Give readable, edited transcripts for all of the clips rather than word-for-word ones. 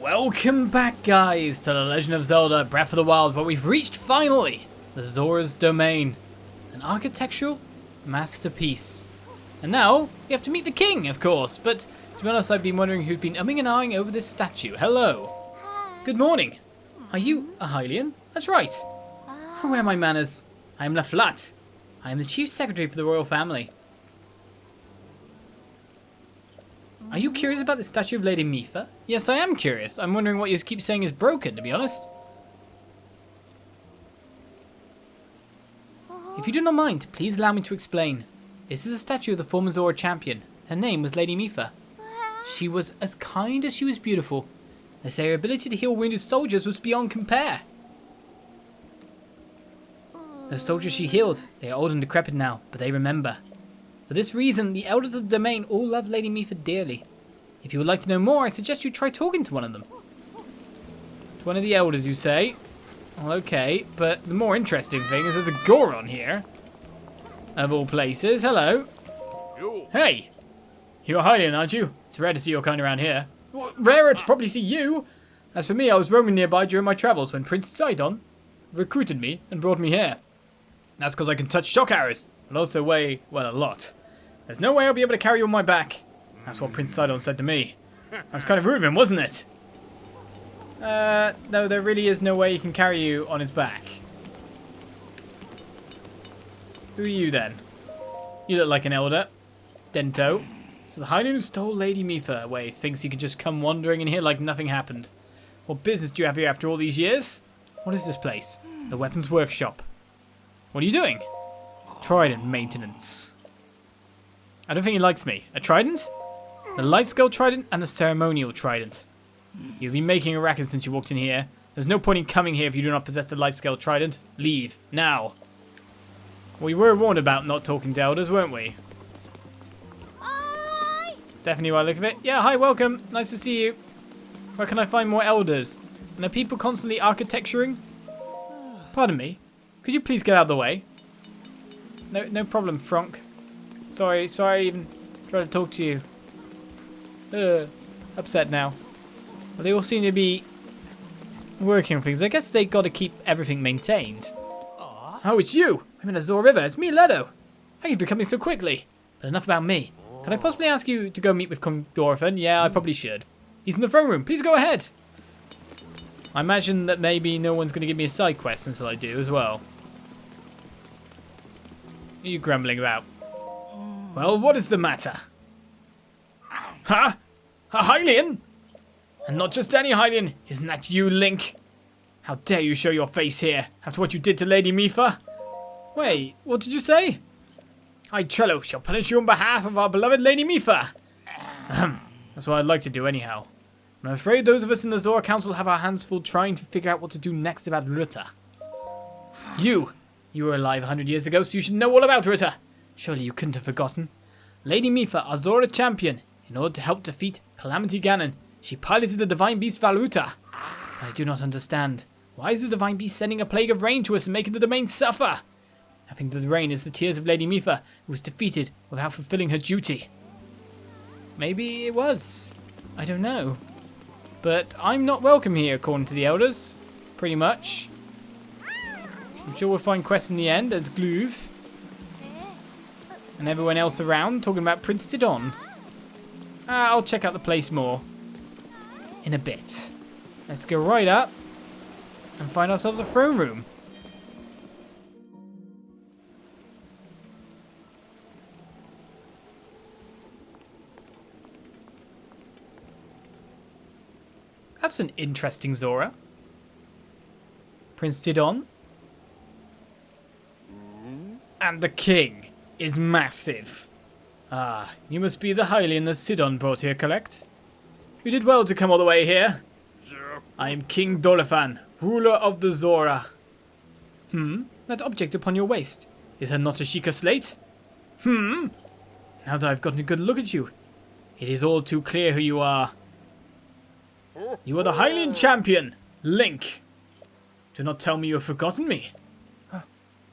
Welcome back, guys, to The Legend of Zelda Breath of the Wild, where we've reached, finally, the Zora's Domain. An architectural masterpiece. And now, we have to meet the king, of course, but to be honest, I've been wondering who's been umming and ahhing over this statue. Hello. Good morning. Are you a Hylian? That's right. Where are my manners? I am Laflat. I am the chief secretary for the royal family. Are you curious about the statue of Lady Mipha? Yes, I am curious. I'm wondering what you keep saying is broken, to be honest. If you do not mind, please allow me to explain. This is a statue of the former Zora champion. Her name was Lady Mipha. She was as kind as she was beautiful. They say her ability to heal wounded soldiers was beyond compare. Those soldiers she healed, they are old and decrepit now, but they remember. For this reason, the elders of the domain all love Lady Mipha dearly. If you would like to know more, I suggest you try talking to one of them. To one of the elders, you say? Well, okay, but the more interesting thing is there's a Goron here. Of all places. Hello. You. Hey! You're a Hylian, aren't you? It's rare to see your kind around here. Well, rarer to probably see you! As for me, I was roaming nearby during my travels when Prince Sidon recruited me and brought me here. That's because I can touch shock arrows, and also weigh, well, a lot. There's no way I'll be able to carry you on my back. That's what Prince Sidon said to me. That was kind of rude of him, wasn't it? No, there really is no way he can carry you on his back. Who are you then? You look like an elder. Dento. So the Hylian who stole Lady Mipha away thinks he could just come wandering in here like nothing happened. What business do you have here after all these years? What is this place? The weapons workshop. What are you doing? Trident maintenance. I don't think he likes me. A trident? The light scale trident and the ceremonial trident. You've been making a racket since you walked in here. There's no point in coming here if you do not possess the light scale trident. Leave. Now. We were warned about not talking to elders, weren't we? Hi. Definitely by the look of it. Yeah, hi, welcome. Nice to see you. Where can I find more elders? And are people constantly architecturing? Pardon me. Could you please get out of the way? No problem, Frank. Sorry I even tried to talk to you. Upset now. Well, they all seem to be working on things. I guess they got to keep everything maintained. Oh, it's you! I'm in a Zora River. It's me, Leto. Thank you for coming so quickly. But enough about me. Can I possibly ask you to go meet with King Dorephan? Yeah, I probably should. He's in the throne room. Please go ahead. I imagine that maybe no one's going to give me a side quest until I do as well. What are you grumbling about? Well, what is the matter? Huh? A Hylian? And not just any Hylian. Isn't that you, Link? How dare you show your face here after what you did to Lady Mipha? Wait, what did you say? I, Trello, shall punish you on behalf of our beloved Lady Mipha. That's what I'd like to do anyhow. I'm afraid those of us in the Zora Council have our hands full trying to figure out what to do next about Ruta. You were alive 100 years ago, so you should know all about Ruta. Surely you couldn't have forgotten. Lady Mipha, our Zora champion, in order to help defeat Calamity Ganon, she piloted the divine beast Vah Ruta. I do not understand. Why is the divine beast sending a plague of rain to us and making the domain suffer? I think that the rain is the tears of Lady Mipha, who was defeated without fulfilling her duty. Maybe it was. I don't know. But I'm not welcome here, according to the elders. Pretty much. I'm sure we'll find quests in the end, as Gloove. And everyone else around, talking about Prince Sidon. I'll check out the place more. In a bit. Let's go right up. And find ourselves a throne room. That's an interesting Zora. Prince Sidon. And the king is massive. Ah, you must be the Hylian that Sidon brought here, correct? You did well to come all the way here. I am King Dorephan, ruler of the Zora. That object upon your waist. Is that not a Sheikah slate? Now that I've gotten a good look at you, it is all too clear who you are. You are the Hylian champion, Link. Do not tell me you have forgotten me.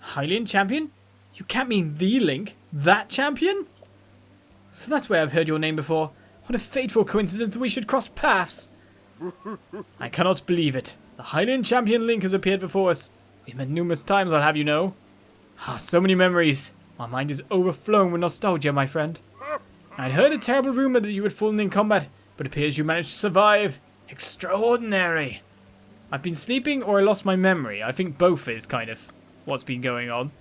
Hylian champion? You can't mean the Link, that champion? So that's where I've heard your name before. What a fateful coincidence that we should cross paths. I cannot believe it. The Hylian champion Link has appeared before us. We've met numerous times, I'll have you know. Ah, so many memories. My mind is overflowing with nostalgia, my friend. I'd heard a terrible rumor that you had fallen in combat, but it appears you managed to survive. Extraordinary. I've been sleeping or I lost my memory. I think both is kind of what's been going on.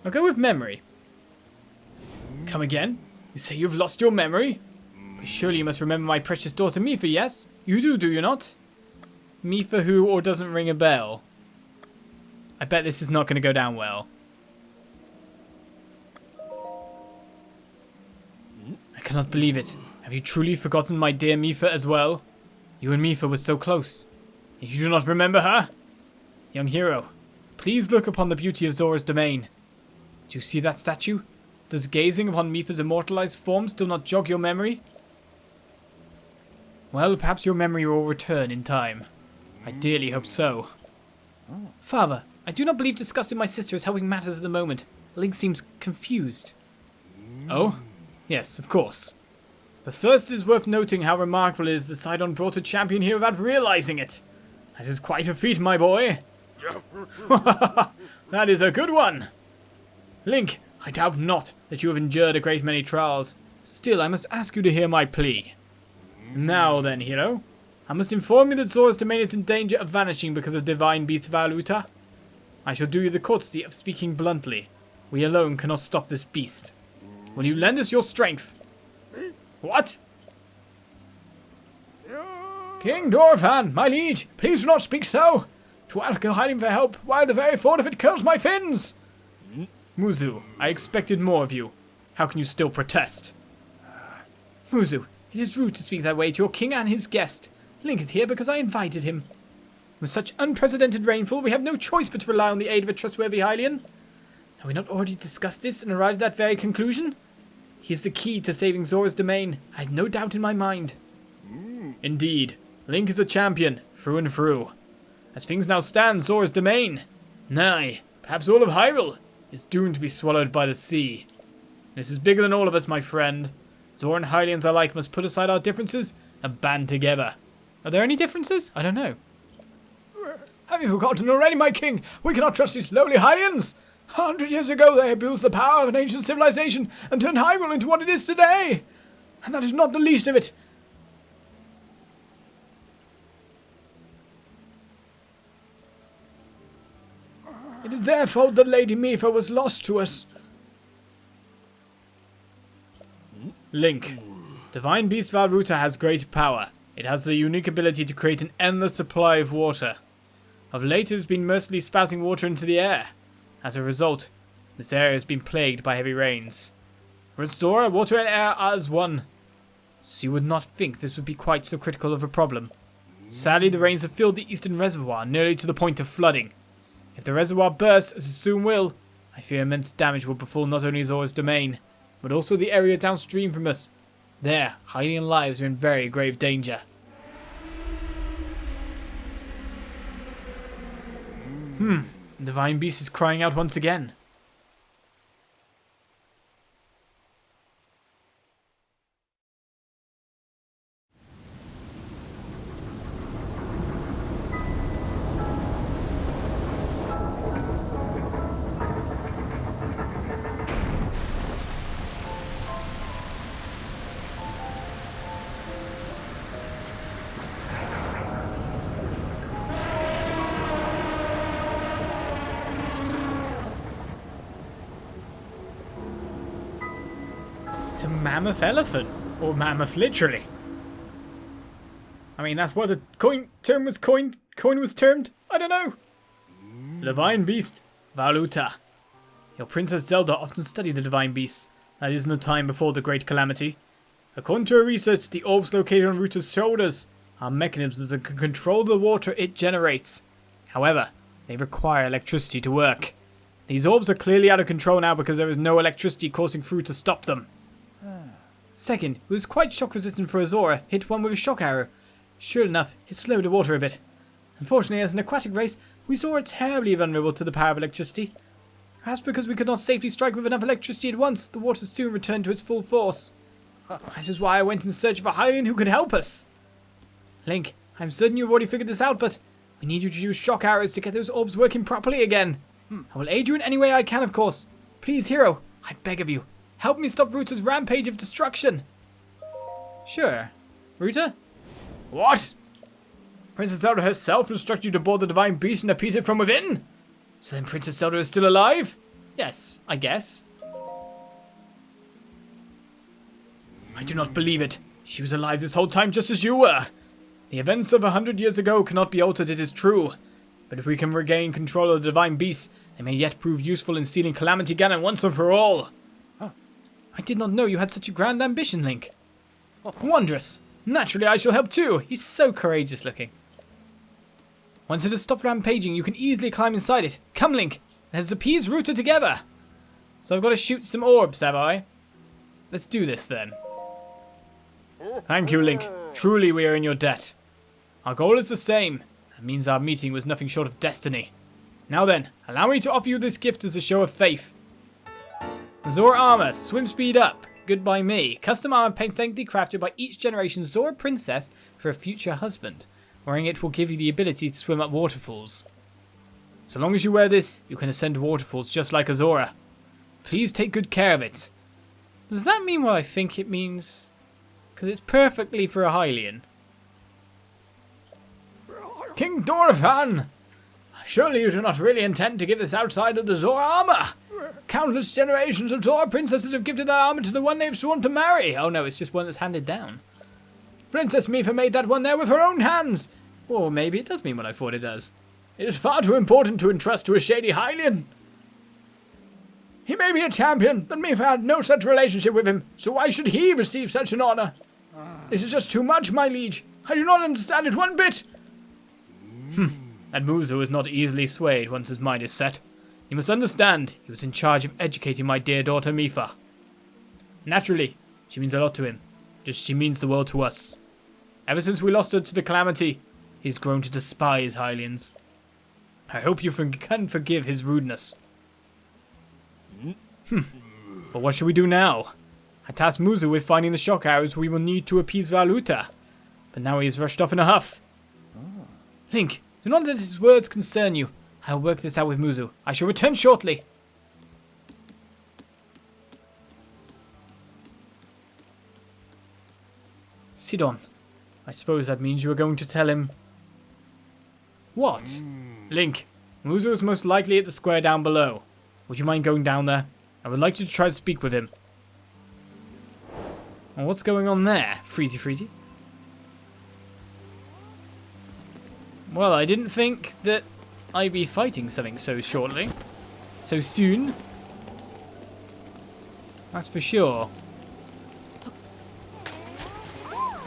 I'll go with memory. Come again? You say you've lost your memory? But surely you must remember my precious daughter Mipha, yes? You do you not? Mipha who or doesn't ring a bell? I bet this is not going to go down well. I cannot believe it. Have you truly forgotten my dear Mipha as well? You and Mipha were so close. And you do not remember her? Young hero, please look upon the beauty of Zora's domain. Do you see that statue? Does gazing upon Mipha's immortalized form still not jog your memory? Well, perhaps your memory will return in time. I dearly hope so. Father, I do not believe discussing my sister is helping matters at the moment. Link seems confused. Oh? Yes, of course. But first it is worth noting how remarkable it is that Sidon brought a champion here without realizing it. That is quite a feat, my boy. That is a good one. Link, I doubt not that you have endured a great many trials. Still, I must ask you to hear my plea. Now then, hero. I must inform you that Zora's domain is in danger of vanishing because of divine beast Vah Ruta. I shall do you the courtesy of speaking bluntly. We alone cannot stop this beast. Will you lend us your strength? What? King Dorephan, my liege, please do not speak so. To ask a Hylian for help, why the very thought of it curls my fins. Muzu, I expected more of you. How can you still protest? Muzu, it is rude to speak that way to your king and his guest. Link is here because I invited him. With such unprecedented rainfall, we have no choice but to rely on the aid of a trustworthy Hylian. Have we not already discussed this and arrived at that very conclusion? He is the key to saving Zora's domain. I have no doubt in my mind. Indeed, Link is a champion, through and through. As things now stand, Zora's domain, nay, perhaps all of Hyrule, is doomed to be swallowed by the sea. This is bigger than all of us, my friend. Zora and Hylians alike must put aside our differences and band together. Are there any differences? I don't know. Have you forgotten already, my king? We cannot trust these lowly Hylians. 100 years ago they abused the power of an ancient civilization and turned Hyrule into what it is today. And that is not the least of it. It is their fault that Lady Mipha was lost to us. Link. Divine Beast Vah Ruta has great power. It has the unique ability to create an endless supply of water. Of late it has been mercilessly spouting water into the air. As a result, this area has been plagued by heavy rains. For Zora, water and air are as one. So you would not think this would be quite so critical of a problem. Sadly, the rains have filled the eastern reservoir nearly to the point of flooding. If the reservoir bursts, as it soon will, I fear immense damage will befall not only Zora's domain, but also the area downstream from us. There, Hylian lives are in very grave danger. The Divine Beast is crying out once again. It's a mammoth elephant. Or mammoth, literally. I mean, that's what the coin was termed. I don't know. Divine Beast, Vah Ruta. Your Princess Zelda often studied the Divine Beasts. That is in the time before the Great Calamity. According to her research, the orbs located on Ruta's shoulders are mechanisms that can control the water it generates. However, they require electricity to work. These orbs are clearly out of control now because there is no electricity coursing through to stop them. Second, it was quite shock resistant for a Zora, hit one with a shock arrow. Sure enough, it slowed the water a bit. Unfortunately, as an aquatic race, we Zora are terribly vulnerable to the power of electricity. Perhaps because we could not safely strike with enough electricity at once, the water soon returned to its full force. That is why I went in search of a Hylian who could help us. Link, I'm certain you've already figured this out, but we need you to use shock arrows to get those orbs working properly again. I will aid you in any way I can, of course. Please, hero, I beg of you, help me stop Ruta's rampage of destruction. Sure. Ruta? What? Princess Zelda herself instructed you to board the divine beast and appease it from within? So then Princess Zelda is still alive? Yes, I guess. I do not believe it. She was alive this whole time just as you were. The events of 100 years ago cannot be altered, it is true. But if we can regain control of the divine beast, they may yet prove useful in stealing Calamity Ganon once and for all. I did not know you had such a grand ambition, Link. Wondrous. Naturally, I shall help too. He's so courageous looking. Once it has stopped rampaging, you can easily climb inside it. Come, Link. Let's appease Ruta together. So I've got to shoot some orbs, have I? Let's do this then. Thank you, Link. Truly we are in your debt. Our goal is the same. That means our meeting was nothing short of destiny. Now then, allow me to offer you this gift as a show of faith. Zora Armor, swim speed up. Goodbye me. Custom armor painstakingly crafted by each generation's Zora princess for a future husband. Wearing it will give you the ability to swim up waterfalls. So long as you wear this, you can ascend waterfalls just like a Zora. Please take good care of it. Does that mean what I think it means? Because it's perfectly for a Hylian. King Dorephan! Surely you do not really intend to give this outside of the Zora armor? Countless generations of Zora princesses have gifted that armor to the one they've sworn to marry. Oh no, it's just one that's handed down. Princess Mipha made that one there with her own hands. Or maybe it does mean what I thought it does. It is far too important to entrust to a shady Hylian. He may be a champion, but Mipha had no such relationship with him, so why should he receive such an honor? This is just too much, my liege. I do not understand it one bit. That Muzu is not easily swayed once his mind is set. You must understand, he was in charge of educating my dear daughter Mipha. Naturally, she means a lot to him, just as she means the world to us. Ever since we lost her to the Calamity, he's grown to despise Hylians. I hope you can forgive his rudeness. But what should we do now? I tasked Muzu with finding the shock arrows we will need to appease Vah Ruta, but now he has rushed off in a huff. Link, do not let his words concern you. I will work this out with Muzu. I shall return shortly. Sidon, I suppose that means you are going to tell him... What? Link, Muzu is most likely at the square down below. Would you mind going down there? I would like you to try to speak with him. Well, what's going on there? Freezy freezy. Well, I didn't think that I'd be fighting something so shortly. So soon. That's for sure.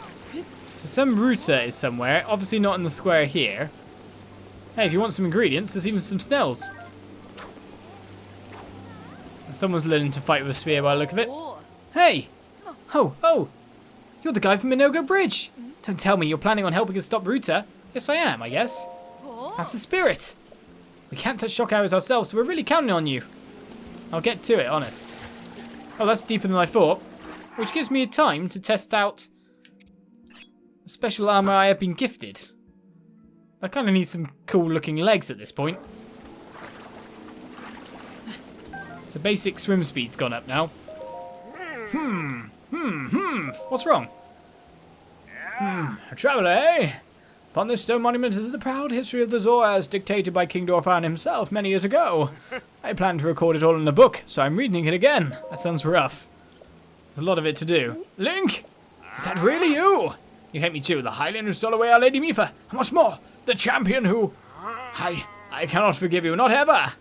So some Ruta is somewhere. Obviously not in the square here. Hey, if you want some ingredients, there's even some snails. And someone's learning to fight with a spear by the look of it. Hey! Oh! You're the guy from Minogo Bridge! Don't tell me you're planning on helping us stop Ruta. Yes, I am, I guess. That's the spirit. We can't touch shock arrows ourselves, so we're really counting on you. I'll get to it, honest. Oh, that's deeper than I thought. Which gives me time to test out the special armor I have been gifted. I kind of need some cool looking legs at this point. So basic swim speed's gone up now. What's wrong? A traveller, eh? Upon this stone monument is the proud history of the Zora as dictated by King Dorephan himself many years ago. I plan to record it all in a book, so I'm reading it again. That sounds rough. There's a lot of it to do. Link! Is that really you? You hate me too, the Hylian who stole away our Lady Mipha. And what's more, the champion who... I cannot forgive you, not ever.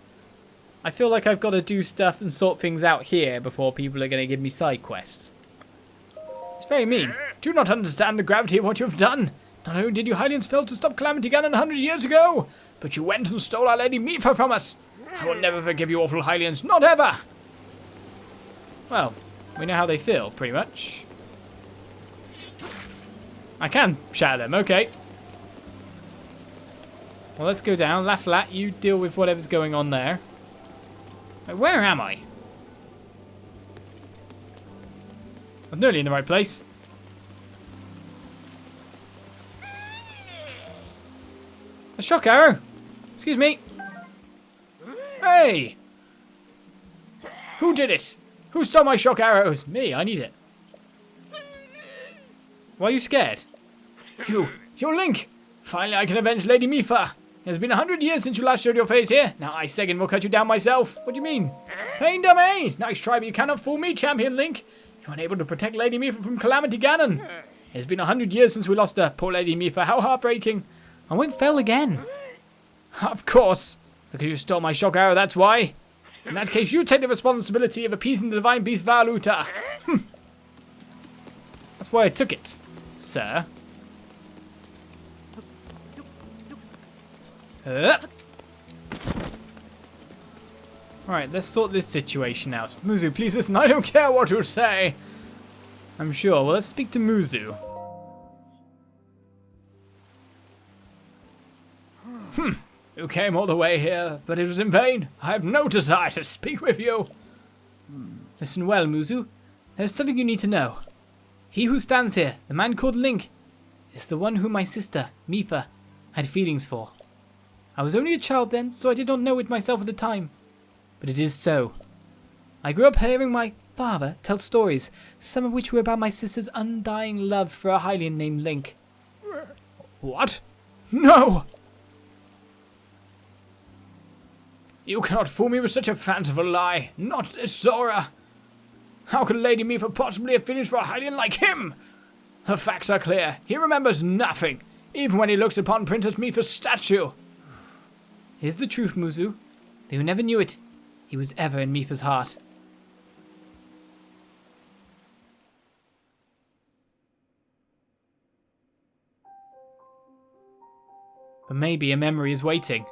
I feel like I've got to do stuff and sort things out here before people are going to give me side quests. It's very mean. Do you not understand the gravity of what you've done? Not only did you Hylians fail to stop Calamity Ganon 100 years ago, but you went and stole our Lady Mipha from us. I will never forgive you awful Hylians, not ever. Well, we know how they feel, pretty much. I can shatter them, okay. Well, let's go down. Lafflat, you deal with whatever's going on there. Wait, where am I? I'm nearly in the right place. A shock arrow? Excuse me. Hey! Who did it? Who stole my shock arrows? Me, I need it. Why are you scared? You're Link! Finally I can avenge Lady Mipha. It has been 100 years since you last showed your face here. Now I second will cut you down myself. What do you mean? Pain dummy! Nice try, but you cannot fool me, Champion Link. You were unable to protect Lady Mipha from Calamity Ganon. It has been 100 years since we lost her. Poor Lady Mipha, how heartbreaking. I won't fail again. Of course. Because you stole my shock arrow, that's why. In that case, you take the responsibility of appeasing the divine beast Vah Ruta. That's why I took it, sir. Alright, let's sort this situation out. Muzu, please listen, I don't care what you say. I'm sure. Well, let's speak to Muzu. You came all the way here, but it was in vain. I have no desire to speak with you. Listen well, Muzu. There's something you need to know. He who stands here, the man called Link, is the one whom my sister, Mipha, had feelings for. I was only a child then, so I did not know it myself at the time. But it is so. I grew up hearing my father tell stories, some of which were about my sister's undying love for a Hylian named Link. What? No! You cannot fool me with such a fanciful lie. Not this Zora. How could Lady Mipha possibly have feelings for a Hylian like him? The facts are clear. He remembers nothing, even when he looks upon Princess Mipha's statue. Here's the truth, Muzu. Though you never knew it, he was ever in Mipha's heart. But maybe a memory is waiting.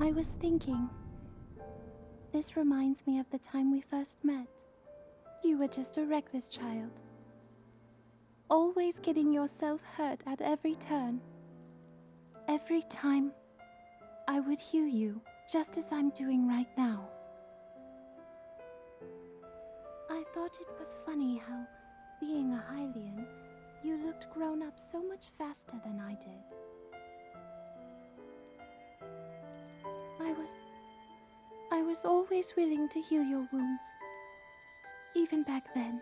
I was thinking, this reminds me of the time we first met. You were just a reckless child, always getting yourself hurt at every turn. Every time, I would heal you, just as I'm doing right now. I thought it was funny how, being a Hylian, you looked grown up so much faster than I did. I was always willing to heal your wounds, even back then.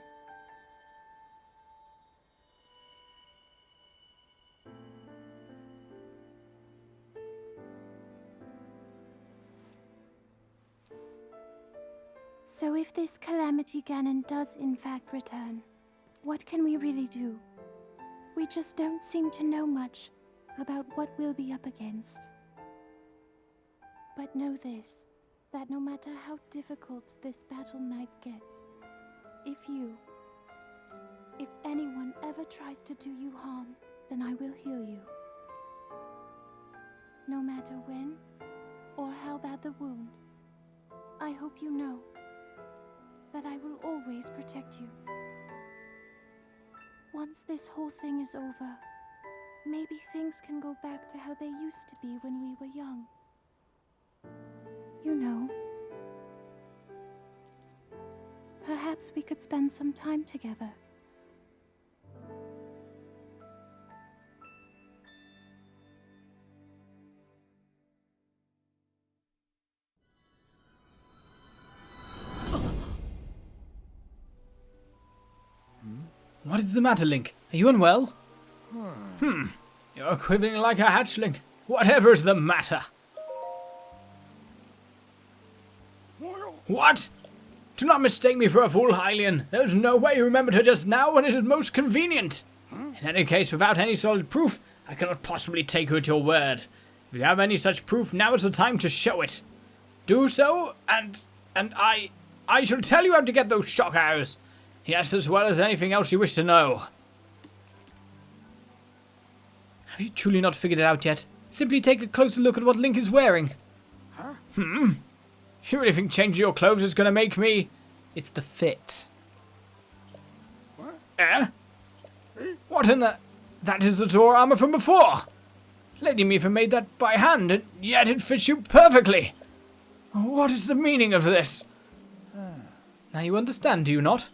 So if this Calamity Ganon does in fact return, what can we really do? We just don't seem to know much about what we'll be up against. But know this, that no matter how difficult this battle might get, if anyone ever tries to do you harm, then I will heal you. No matter when or how bad the wound, I hope you know that I will always protect you. Once this whole thing is over, maybe things can go back to how they used to be when we were young. You know, perhaps we could spend some time together. What is the matter, Link? Are you unwell? You're quivering like a hatchling. Whatever is the matter? What? Do not mistake me for a fool, Hylian. There's no way you remembered her just now when it is most convenient. In any case, without any solid proof, I cannot possibly take you at your word. If you have any such proof, now is the time to show it. Do so, and I shall tell you how to get those shock arrows. Yes, as well as anything else you wish to know. Have you truly not figured it out yet? Simply take a closer look at what Link is wearing. You really think changing your clothes is going to make me... It's the fit. What in the... That is the Zora Armor from before. Lady Mipha made that by hand, and yet it fits you perfectly. What is the meaning of this? Now you understand, do you not?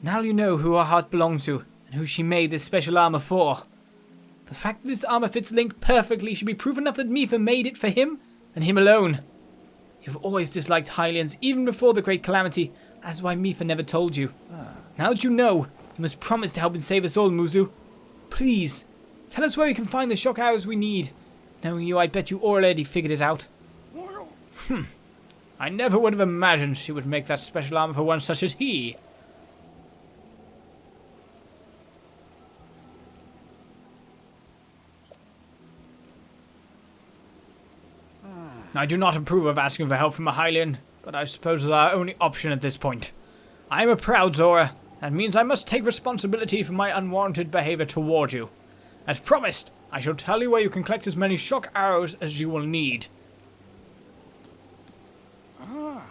Now you know who her heart belonged to, and who she made this special armor for. The fact that this armor fits Link perfectly should be proof enough that Mipha made it for him, and him alone. You've always disliked Hylians, even before the Great Calamity. That's why Mipha never told you. Now that you know, you must promise to help and save us all, Muzu. Please, tell us where we can find the shock arrows we need. Knowing you, I bet you already figured it out. I never would have imagined she would make that special armor for one such as he. I do not approve of asking for help from a Hylian, but I suppose it's our only option at this point. I am a proud Zora. That means I must take responsibility for my unwarranted behavior toward you. As promised, I shall tell you where you can collect as many shock arrows as you will need.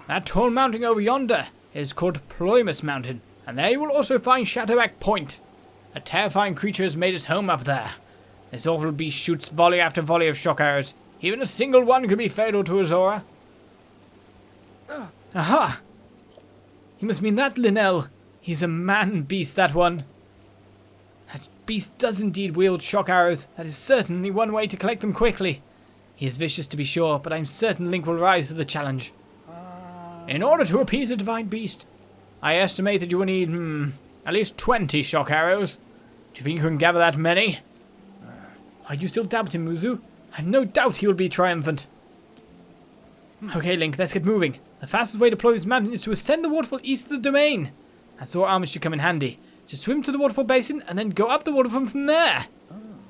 That tall mountain over yonder is called Ploymus Mountain, and there you will also find Shadowback Point. A terrifying creature has made its home up there. This awful beast shoots volley after volley of shock arrows. Even a single one could be fatal to a Zora. Aha! You must mean that, Linnell. He's a man-beast, that one. That beast does indeed wield shock arrows. That is certainly one way to collect them quickly. He is vicious to be sure, but I'm certain Link will rise to the challenge. In order to appease the divine beast, I estimate that you will need, at least 20 shock arrows. Do you think you can gather that many? Are you still doubting, Muzu? I have no doubt he will be triumphant. Okay, Link, let's get moving. The fastest way to Ploymus Mountain is to ascend the waterfall east of the domain. That Zora Armor should come in handy. Just swim to the waterfall basin and then go up the waterfall from there.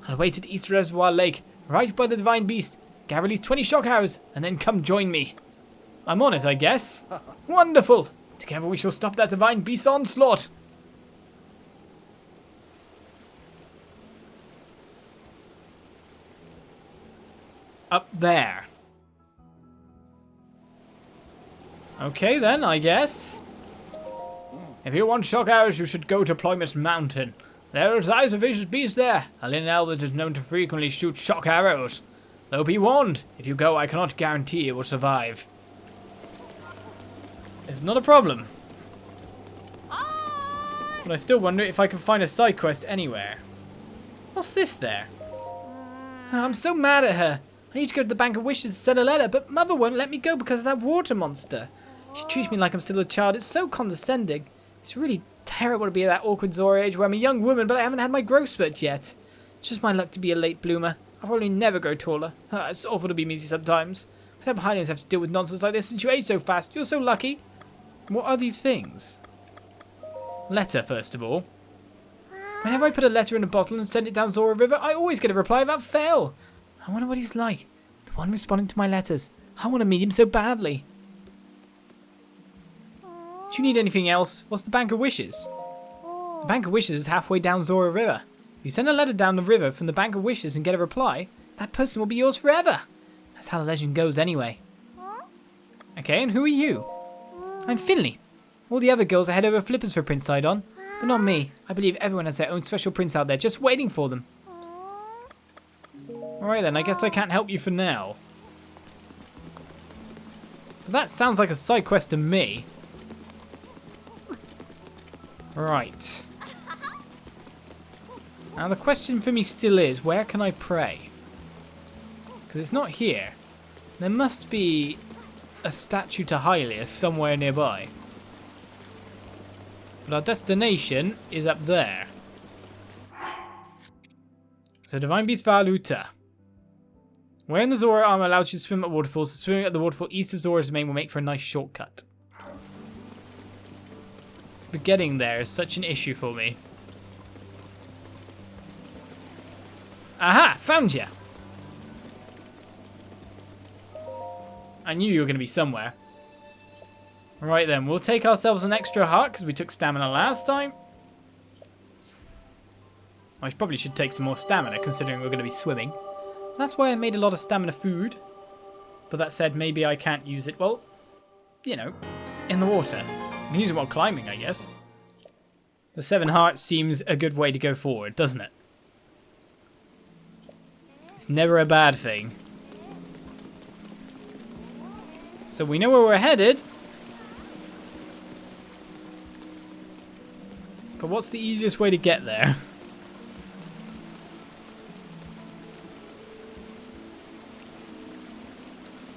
I'll wait at East Reservoir Lake, right by the divine beast. Gather at least 20 shock arrows and then come join me. I'm on it, I guess. Wonderful. Together we shall stop that divine beast's onslaught. Up there. Okay then, I guess. If you want shock arrows, you should go to Ploymus Mountain. There resides a vicious beast there, a Linnell that is known to frequently shoot shock arrows. Though be warned, if you go, I cannot guarantee it will survive. It's not a problem. But I still wonder if I can find a side quest anywhere. What's this there? I'm so mad at her. I need to go to the Bank of Wishes to send a letter, but Mother won't let me go because of that water monster. She treats me like I'm still a child. It's so condescending. It's really terrible to be at that awkward Zora age where I'm a young woman, but I haven't had my growth spurt yet. It's just my luck to be a late bloomer. I'll probably never grow taller. It's awful to be me sometimes. I hope Hylians have to deal with nonsense like this since you age so fast. You're so lucky. What are these things? Letter, first of all. Whenever I put a letter in a bottle and send it down Zora River, I always get a reply without fail. I wonder what he's like. The one responding to my letters. I want to meet him so badly. Do you need anything else? What's the Bank of Wishes? The Bank of Wishes is halfway down Zora River. If you send a letter down the river from the Bank of Wishes and get a reply, that person will be yours forever. That's how the legend goes anyway. Okay, and who are you? I'm Finley. All the other girls are head over flippers for Prince Sidon, but not me. I believe everyone has their own special prince out there just waiting for them. Alright then, I guess I can't help you for now. That sounds like a side quest to me. Right. Now the question for me still is, where can I pray? Because it's not here. There must be a statue to Hylia somewhere nearby. But our destination is up there. So Divine Beast Vah Ruta. Wearing the Zora Armor allows you to swim at waterfalls, so swimming at the waterfall east of Zora's domain will make for a nice shortcut. But getting there is such an issue for me. Aha! Found ya! I knew you were going to be somewhere. Right then, we'll take ourselves an extra heart because we took stamina last time. I probably should take some more stamina considering we're going to be swimming. That's why I made a lot of stamina food. But that said, maybe I can't use it, well, you know, in the water. I can use it while climbing, I guess. The 7 hearts seems a good way to go forward, doesn't it? It's never a bad thing. So we know where we're headed. But what's the easiest way to get there?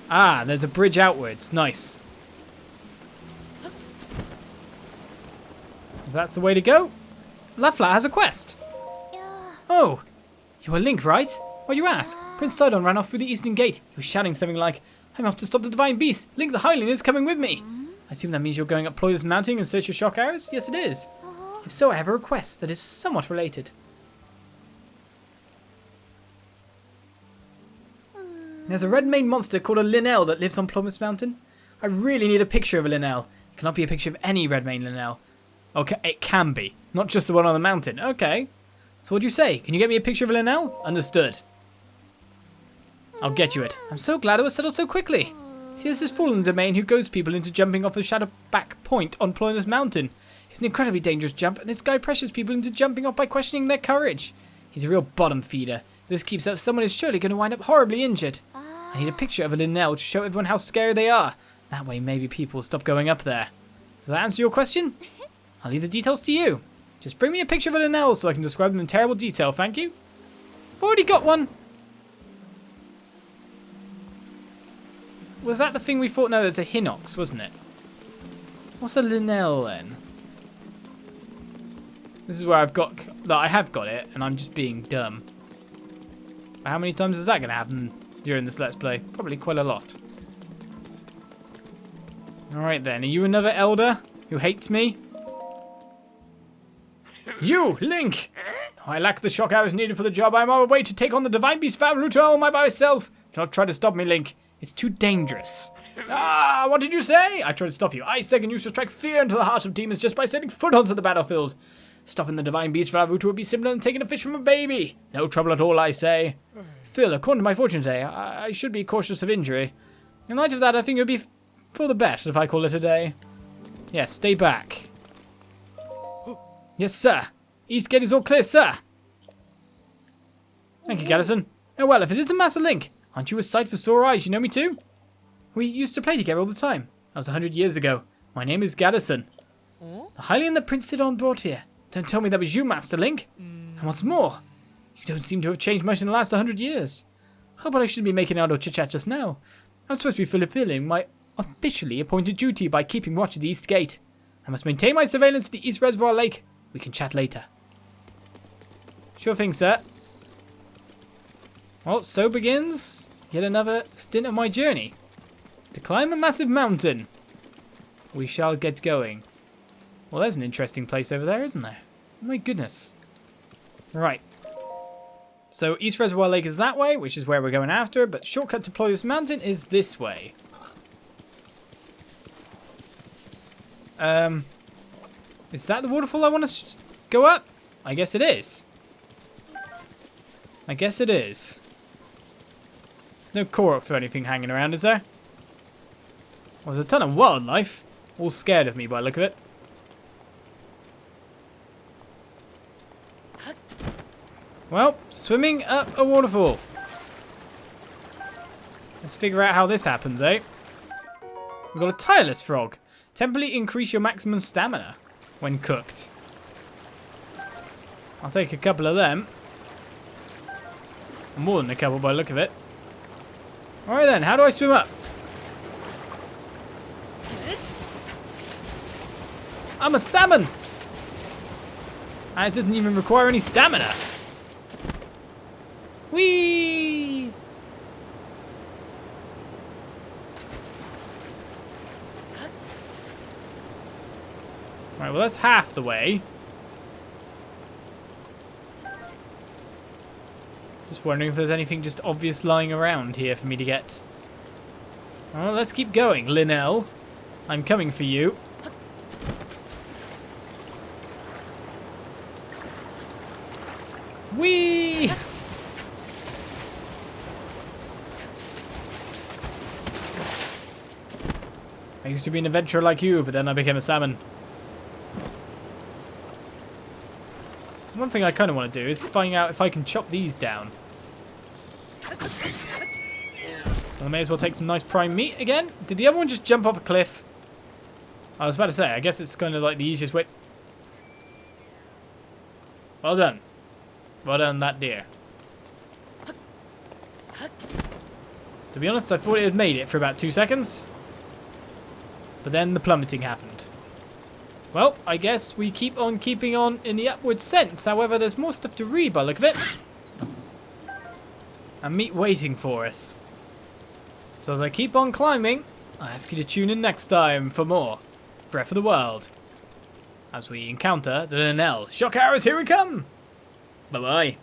Ah, there's a bridge outwards. Nice. If that's the way to go. Lafla has a quest. Oh, you are Link, right? Why you ask? Prince Sidon ran off through the eastern gate. He was shouting something like, I'm off to stop the divine beast. Link the Hylian is coming with me. I assume that means you're going up Ploymus Mountain in search of shock arrows? Yes, it is. If so, I have a request that is somewhat related. There's a red-maned monster called a Linnell that lives on Ploymus Mountain. I really need a picture of a Linnell. It cannot be a picture of any red-maned Linnell. Okay, it can be. Not just the one on the mountain. Okay. So what do you say? Can you get me a picture of a Linnell? Understood. I'll get you it. I'm so glad it was settled so quickly. See, there's this fool in the domain who goads people into jumping off the Shadowback Point on Ploymus Mountain. It's an incredibly dangerous jump, and this guy pressures people into jumping off by questioning their courage. He's a real bottom feeder. If this keeps up, someone is surely going to wind up horribly injured. I need a picture of a Linnell to show everyone how scary they are. That way maybe people will stop going up there. Does that answer your question? I'll leave the details to you. Just bring me a picture of a Linnell so I can describe them in terrible detail, thank you. I've already got one. Was that the thing we thought? No, there's a Hinox, wasn't it? What's a Linnell then? This is where I have got it, and I'm just being dumb. But how many times is that going to happen during this Let's Play? Probably quite a lot. Alright then, are you another elder who hates me? You, Link! I lack the shock arrows needed for the job. I'm on my way to take on the divine beast Vah Ruta all by myself. Do not try to stop me, Link. It's too dangerous. Ah, what did you say? I tried to stop you. I second you shall strike fear into the hearts of demons just by setting foot onto the battlefield. Stopping the divine beast Vah Ruta would be simpler than taking a fish from a baby. No trouble at all, I say. Still, according to my fortune today, I should be cautious of injury. In light of that, I think it would be for the best if I call it a day. Yes, stay back. Yes, sir. East gate is all clear, sir. Thank you, Gadison. Oh, well, if it isn't Master Link, aren't you a sight for sore eyes? You know me too? We used to play together all the time. That was 100 years ago. My name is Gadison. The Hylian that Prince Sidon brought here. Don't tell me that was you, Master Link. And what's more, you don't seem to have changed much in the last 100 years. How about I should be making idle chit-chat just now? I'm supposed to be fulfilling my officially appointed duty by keeping watch at the East Gate. I must maintain my surveillance of the East Reservoir Lake. We can chat later. Sure thing, sir. Well, so begins yet another stint of my journey. To climb a massive mountain. We shall get going. Well, there's an interesting place over there, isn't there? Oh my goodness. Right. So East Reservoir Lake is that way, which is where we're going after, but shortcut to Ploymus Mountain is this way. Is that the waterfall I want to go up? I guess it is. I guess it is. There's no Koroks or anything hanging around, is there? Well, there's a ton of wildlife. All scared of me by the look of it. Well, swimming up a waterfall. Let's figure out how this happens, eh? We've got a tireless frog. Temporarily increase your maximum stamina when cooked. I'll take a couple of them. More than a couple by the look of it. Alright then, how do I swim up? I'm a salmon! And it doesn't even require any stamina. Whee! Alright, well that's half the way. Just wondering if there's anything just obvious lying around here for me to get. Well, let's keep going, Linnell. I'm coming for you. Whee! I used to be an adventurer like you, but then I became a salmon. One thing I kind of want to do is find out if I can chop these down. I may as well take some nice prime meat again. Did the other one just jump off a cliff? I was about to say, I guess it's kind of like the easiest way. Well done. Well done, that deer. To be honest, I thought it had made it for about 2 seconds. But then the plummeting happened. Well, I guess we keep on keeping on in the upward sense. However, there's more stuff to read by the look of it. And meat waiting for us. So as I keep on climbing, I ask you to tune in next time for more Breath of the Wild. As we encounter the Linnell. Shock arrows, here we come! Bye-bye.